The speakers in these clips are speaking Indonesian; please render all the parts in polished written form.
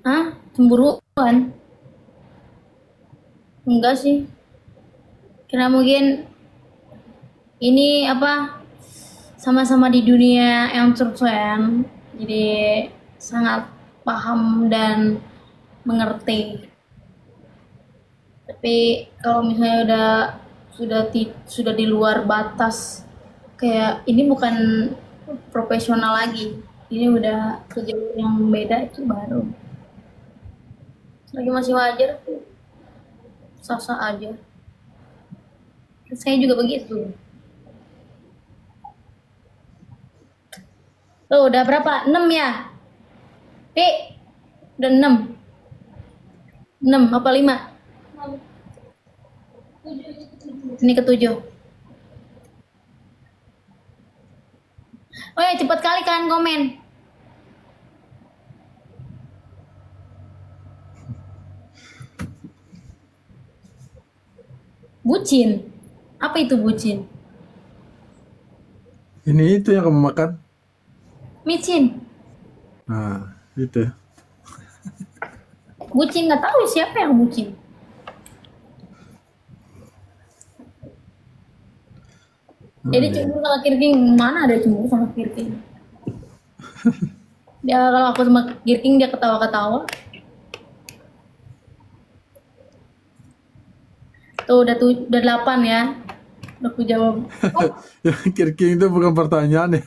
Hah? Cemburuan? Enggak sih. Karena mungkin ini apa, sama-sama di dunia entertain, jadi sangat paham dan mengerti. Tapi kalau misalnya sudah di luar batas, kayak ini bukan profesional lagi. Ini udah ke jalur yang beda, itu baru. Lagi masih wajar, sah-sah aja. Saya juga begitu. Lo udah berapa? 6 ya? Udah 6. 6 apa 5? Ini ketujuh. Oh ya, cepet kali kan komen. Bucin. Apa itu bucin? Ini itu yang kamu makan. Micin. Nah, itu. Bucin nggak tahu siapa yang bucin. Oh, Jadi deh. cemburu sama Kirking, mana ada cemburu sama Kirking? Dia kalau aku sama Kirking dia ketawa-ketawa. Tuh udah 8 ya. Udah aku jawab. Oh, Yang kirking itu bukan pertanyaan ya.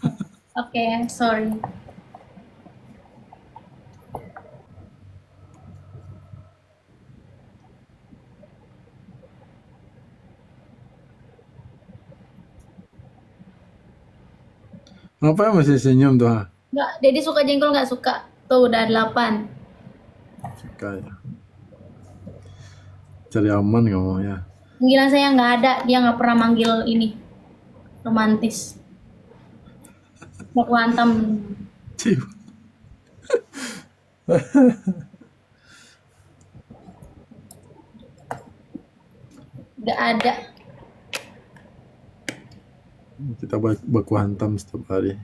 oke, sorry. Ngapain masih senyum tuh? Ha? Enggak, Dedi suka jengkol nggak suka? Tuh udah 8. Suka ya. Cari aman kamu ya. Panggilan saya nggak ada, dia nggak pernah manggil ini romantis. Mau hantam, Cih. nggak ada. Kita baku hantam setiap hari.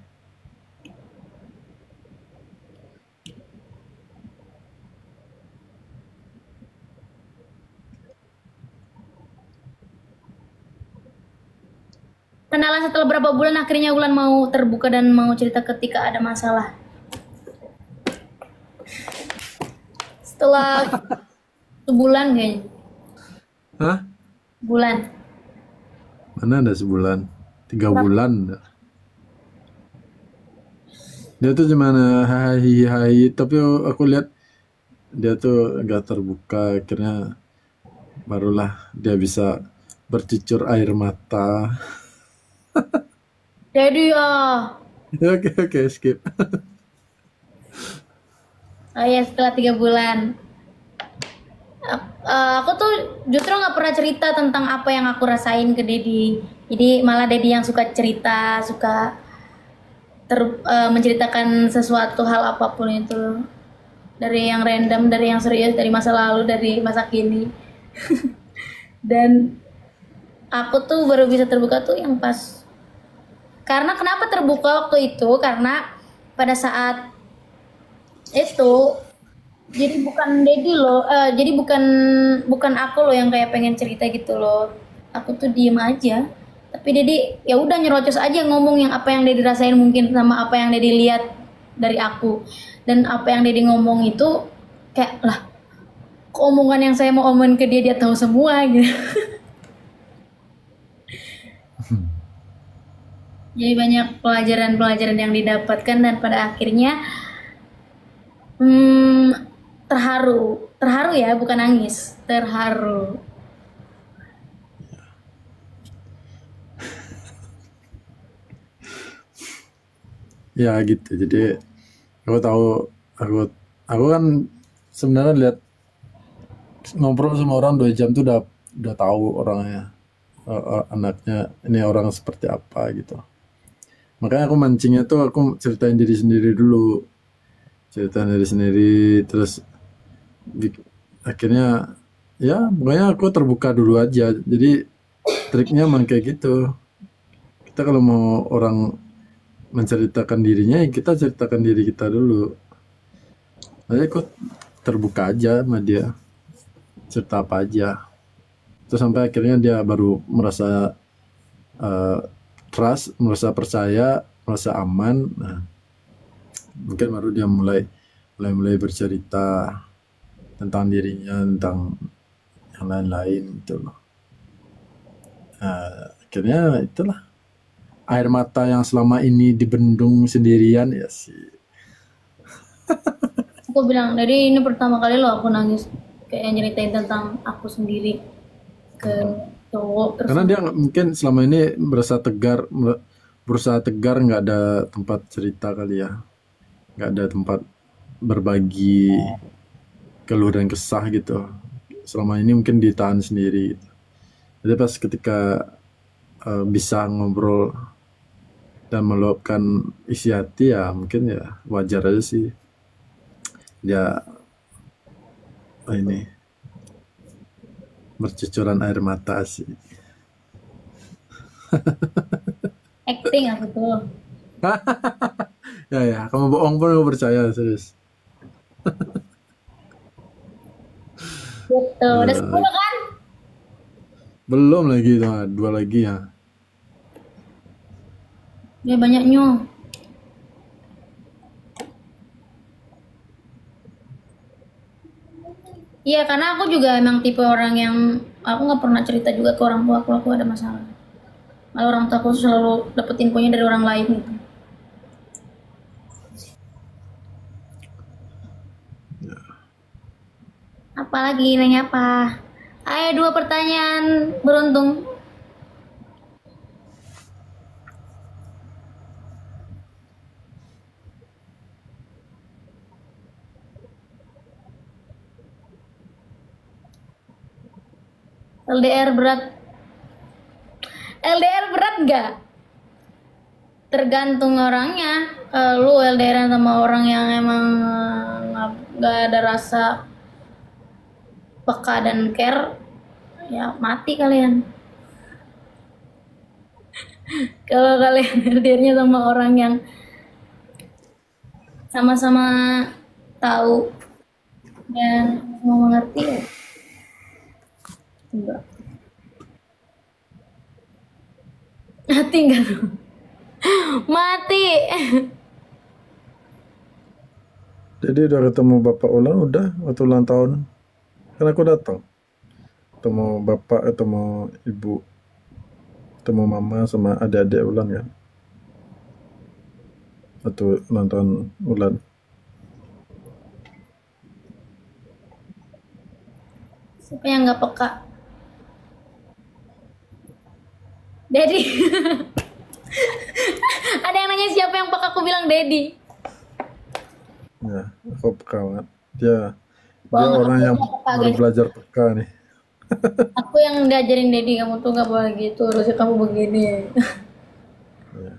Kenalan setelah berapa bulan, akhirnya Wulan mau terbuka dan mau cerita ketika ada masalah. Setelah sebulan kayaknya. Hah? Bulan. Mana ada sebulan? 3 bulan. Dia tuh cuma hai hai, tapi aku lihat dia tuh gak terbuka. Akhirnya barulah dia bisa bercucur air mata. Jadi ya, Oke oke skip. oh ya setelah 3 bulan. Aku tuh justru nggak pernah cerita tentang apa yang aku rasain ke Dedi. Jadi malah Dedi yang suka cerita, suka menceritakan sesuatu hal apapun itu. Dari yang random, dari yang serius, dari masa lalu, dari masa kini. Dan aku tuh baru bisa terbuka tuh yang pas. Karena kenapa terbuka waktu itu? Karena pada saat itu jadi bukan Dedi loh, jadi bukan aku loh yang kayak pengen cerita gitu loh. Aku tuh diem aja. Tapi Dedi ya udah nyerocos aja ngomong yang apa yang Dedi rasain mungkin sama apa yang Dedi lihat dari aku. Dan apa yang Dedi ngomong itu kayak lah, omongan yang saya mau omongin ke dia dia tahu semua gitu. Jadi banyak pelajaran-pelajaran yang didapatkan dan pada akhirnya hmm, terharu, terharu ya bukan nangis, terharu. Ya gitu. Jadi aku tahu aku aku kan sebenarnya lihat ngobrol sama orang 2 jam tuh udah tahu orangnya, anaknya ini orang seperti apa gitu. Makanya aku mancingnya tuh aku ceritain diri sendiri dulu, ceritain diri sendiri terus akhirnya ya pokoknya aku terbuka dulu aja. Jadi triknya emang kayak gitu. Kita kalau mau orang menceritakan dirinya, ya kita ceritakan diri kita dulu. Nanti aku terbuka aja sama dia, cerita apa aja. Terus sampai akhirnya dia baru merasa eh, trust, merasa percaya, merasa aman. Nah, mungkin baru dia mulai bercerita tentang dirinya, tentang yang lain-lain gitu loh. Akhirnya itulah air mata yang selama ini dibendung sendirian ya sih. Aku bilang, jadi ini pertama kali loh aku nangis kayak nyeritain tentang aku sendiri ke cowok terus. Karena dia mungkin selama ini berusaha tegar, nggak ada tempat cerita kali ya, nggak ada tempat berbagi keluh dan kesah gitu. Selama ini mungkin ditahan sendiri gitu. Jadi pas ketika bisa ngobrol dan meluapkan isi hati, ya mungkin ya wajar aja sih dia ini bercucuran air mata sih. Acting aku tuh. Ya, kamu bohong pun aku percaya, serius. Gitu. Udah 10 kan? Belum lagi, nah, 2 lagi ya. Udah banyaknya. Iya, karena aku juga emang tipe orang yang aku nggak pernah cerita juga ke orang tua aku ada masalah. Malah orang tua aku selalu dapet infonya dari orang lain gitu. Apalagi nanya apa? Ayo 2 pertanyaan beruntung. LDR berat. LDR berat nggak? Tergantung orangnya. Lu LDR sama orang yang emang nggak ada rasa peka dan care, ya mati kalian. Kalau kalian LDR-nya sama orang yang sama-sama tahu dan mau mengerti, ya enggak. Mati enggak tuh? Mati. Jadi udah ketemu Bapak Ulan, udah waktu ulang tahun. Kan aku datang. Ketemu Bapak, ketemu Ibu, ketemu Mama sama adik-adik Ulan kan. Waktu ulang tahun Ulan. Siapa yang nggak peka? Dedi. Ada yang nanya siapa yang peka, aku bilang Dedi. Ya, aku peka banget. Dia Banget, orang aku yang nggak peka, baru guys. belajar peka nih. Aku yang diajarin Dedi, kamu tuh nggak boleh gitu, harusnya kamu begini. Ya.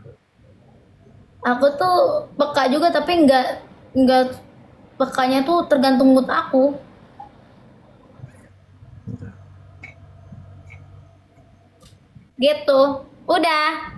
Aku tuh peka juga, tapi nggak pekanya tuh tergantung mood aku. Gitu. Udah.